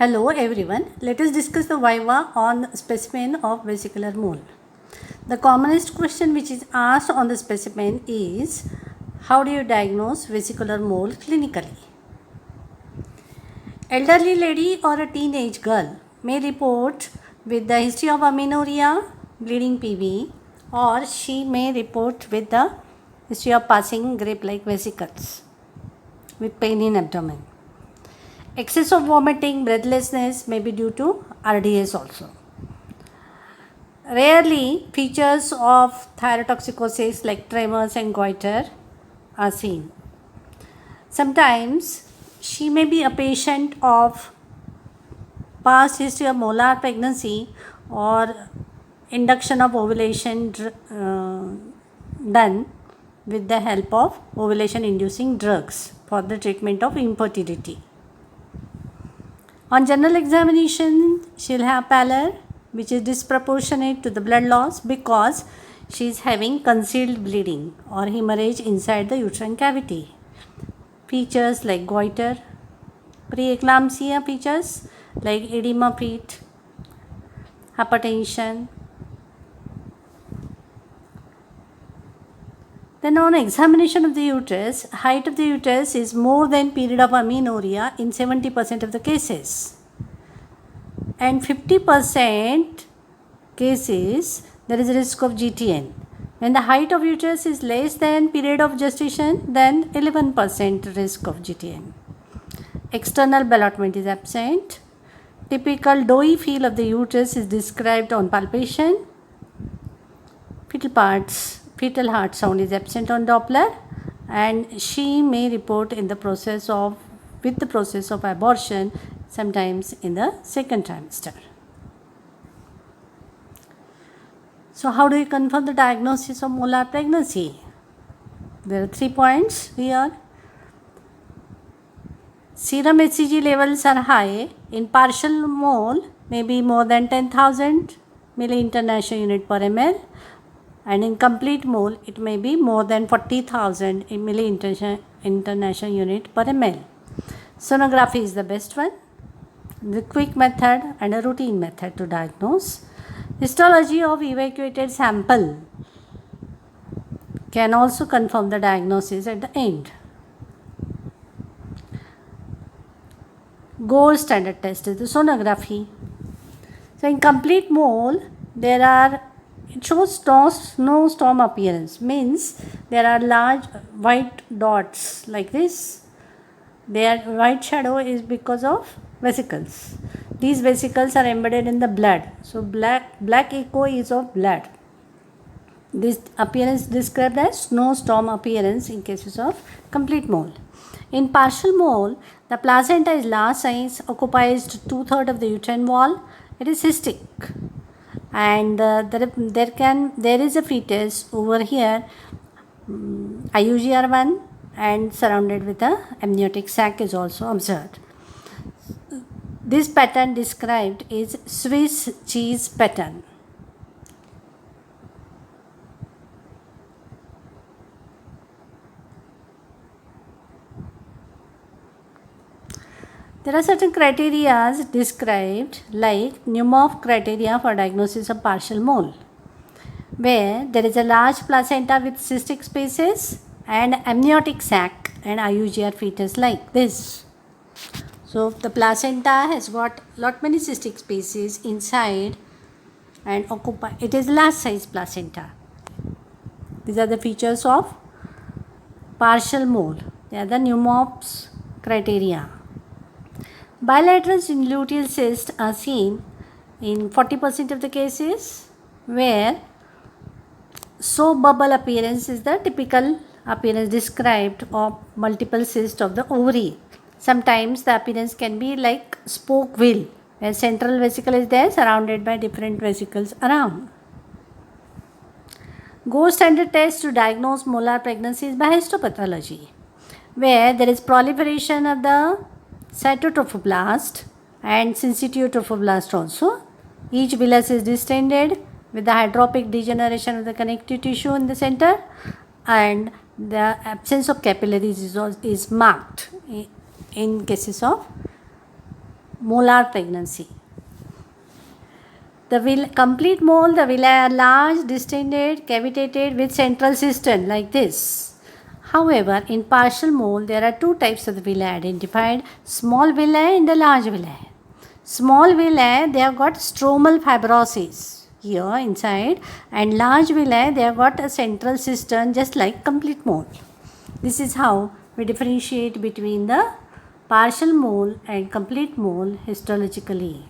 Hello everyone, let us discuss the viva on specimen of vesicular mole. The commonest question which is asked on the specimen is, how do you diagnose vesicular mole clinically? Elderly lady or a teenage girl may report with the history of amenorrhea, bleeding PV, or she may report with the history of passing grape-like vesicles with pain in abdomen. Excess of vomiting, breathlessness may be due to RDS also. Rarely, features of thyrotoxicosis like tremors and goiter are seen. Sometimes, she may be a patient of past history of molar pregnancy or induction of ovulation done with the help of ovulation inducing drugs for the treatment of infertility. On general examination, she will have pallor which is disproportionate to the blood loss because she is having concealed bleeding or hemorrhage inside the uterine cavity. Features like goiter, preeclampsia features like edema feet, hypertension. Then on examination of the uterus, height of the uterus is more than period of amenorrhea in 70% of the cases. And 50% cases, there is a risk of GTN. When the height of uterus is less than period of gestation, then 11% risk of GTN. External ballotment is absent. Typical doughy feel of the uterus is described on palpation. Fetal heart sound is absent on Doppler, and she may report with the process of abortion sometimes in the second trimester. So how do you confirm the diagnosis of molar pregnancy? There are 3 points here. Serum HCG levels are high. In partial mole, maybe more than 10,000 milli-international unit per ml. And in complete mole, it may be more than 40,000 milli-international unit per ml. Sonography is the best one, the quick method and a routine method to diagnose. Histology of evacuated sample can also confirm the diagnosis at the end. Gold standard test is the sonography. So in complete mole, it shows no storm appearance, means there are large white dots like this. Their white shadow is because of vesicles. These vesicles are embedded in the blood. So black echo is of blood. This appearance described as no storm appearance in cases of complete mole. In partial mole, the placenta is large size, occupies 2/3 of the uterine wall. It is cystic, and there is a fetus over here, IUGR1, and surrounded with a amniotic sac is also observed. This pattern described is Swiss cheese pattern. There are certain criteria described like Neumov criteria for diagnosis of partial mole, where there is a large placenta with cystic spaces and amniotic sac and IUGR fetus like this. So the placenta has got many cystic spaces inside and it is large size placenta. These are the features of partial mole. They are the Neumov's criteria. Bilateral luteal cysts are seen in 40% of the cases, where soap bubble appearance is the typical appearance described of multiple cysts of the ovary. Sometimes the appearance can be like spoke wheel, where central vesicle is there surrounded by different vesicles around. Gold standard test to diagnose molar pregnancy is by histopathology, where there is proliferation of the cytotrophoblast and syncytiotrophoblast also. Each villus is distended with the hydropic degeneration of the connective tissue in the center, and the absence of capillaries is marked in cases of molar pregnancy. The complete mole, the villi are large, distended, cavitated with central cistern like this. However, in partial mole, there are two types of the villi identified, small villi and the large villi. Small villi, they have got stromal fibrosis here inside, and large villi, they have got a central cistern just like complete mole. This is how we differentiate between the partial mole and complete mole histologically.